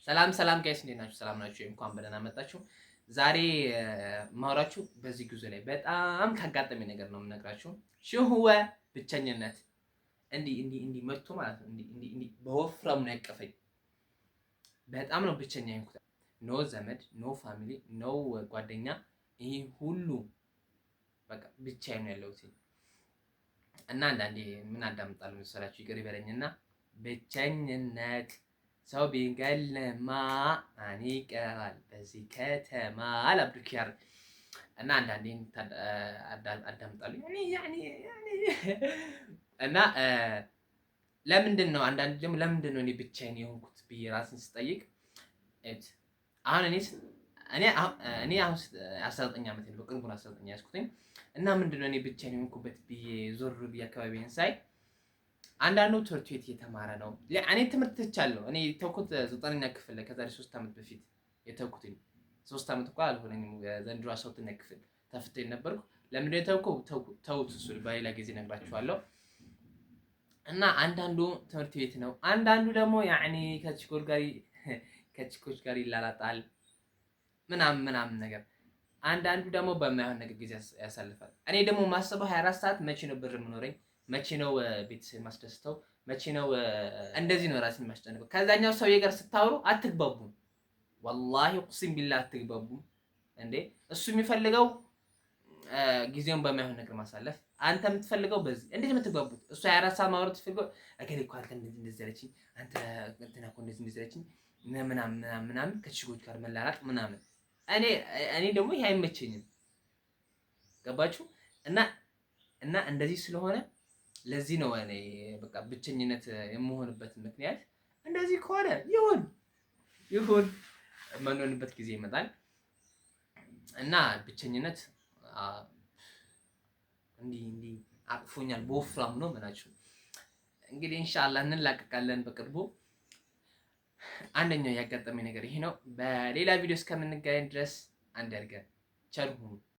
ሰላም ጋይስ እንዴት ናችሁ? ሰላም ናችሁ? እንኳን በደህና መጣችሁ። ዛሬ ማውራችሁ በዚህ ጉዞ ላይ በጣም ካጋጠመኝ ነገር ነው የምነግራችሁ። ሽሁወ ብቸኝነት እንዲህ መጥቶ ማለት ነው እንዲህ በወፍራሙ ነው ያቀፈኝ። በጣም ነው ብቸኛ የሆንኩት። ኖ ዘመድ፣ ኖ ፋሚሊ፣ ኖ ጓደኛ፣ ይሄ ሁሉ በቃ ብቻዬን ነው ያለሁት። እና አንዳንዴ ምን አዳምጣለሁ መሰላችሁ? ይቅር ይበለኝና ብቸኝነት ሰው ቢገልማ ማን ይቀራል በዚህ ከተማ አብዱኪያር እና አንዳንዴ አዳምጣለሁ እና ለምንድን ነው አንዳንዴ ደግሞ ለምንድን ነው እኔ ብቻዬን የሆንኩት ብዬ ራስን ስጠይቅ አሁን እኔ አሁን 19 ዓመት ነው በቅርቡ 19 ያዝኩትኝ እና ምንድን ነው እኔ ብቻዬን የሆንኩበት ብዬ ዞር ብዬ አካባቢዬን ሳይ አንዳንዱ ትምህርት ቤት እየተማረ ነው። እኔ ትምህርት ትቻለሁ። እኔ የተውኩት 9ኛ ክፍል ላይ ከዛሬ 3 ዓመት በፊት የተውኩትኝ 3 ዓመት እንኳን አልሆነኝም። ዘንድሮ 12ኛ ክፍል ተፈትኜ ነበርኩ። ለምንድን ነው የተውኩት? ተውት፣ እሱ በሌላ ጊዜ እነግራችኋለሁ። እና አንዳንዱ ትምህርት ቤት ነው፣ አንዳንዱ ደግሞ ከቺኮች ጋር ይላላጣል ምናምን ነገር፣ አንዳንዱ ደግሞ በማይሆን ነገር ጊዜ ያሳልፋል። እኔ ደግሞ ማሰበው 24 ሰዓት መቼ ነው ብር የምኖረኝ? መቼ ነው ቤተሰብ ማስደስተው? መቼ ነው እንደዚህ ነው ራስን ማስጨነቀው? ከዛኛው ሰውዬ ጋር ስታወሩ አትግባቡም። ወላሂ ቁስም ቢላ አትግባቡም። እንዴ እሱ የሚፈልገው ጊዜውን በማይሆን ነገር ማሳለፍ፣ አንተ የምትፈልገው በዚህ። እንዴት የምትግባቡት? እሱ 24 ሰዓት ማውራት ትፈልገው እገሌ እኮ አንተ እንደዚህ ያለችኝ፣ አንተ እንትና እኮ እንደዚህ ያለችኝ ምናምን ከችጎች ጋር መላላጥ ምናምን። እኔ ደግሞ ይሄ አይመቸኝም። ገባችሁ? እና እንደዚህ ስለሆነ ለዚህ ነው እኔ በቃ ብቸኝነት የምሆንበት ምክንያት። እንደዚህ ከሆነ ይሁን የምንሆንበት ጊዜ ይመጣል። እና ብቸኝነት እንዲህ አቅፎኛል በወፍራሙ ነው ምናችሁ። እንግዲህ ኢንሻአላህ እንላቀቃለን በቅርቡ። አንደኛው ያጋጠመኝ ነገር ይሄ ነው። በሌላ ቪዲዮ እስከምንገናኝ ድረስ አንድ ያድርገን። ቸር ሁኑ።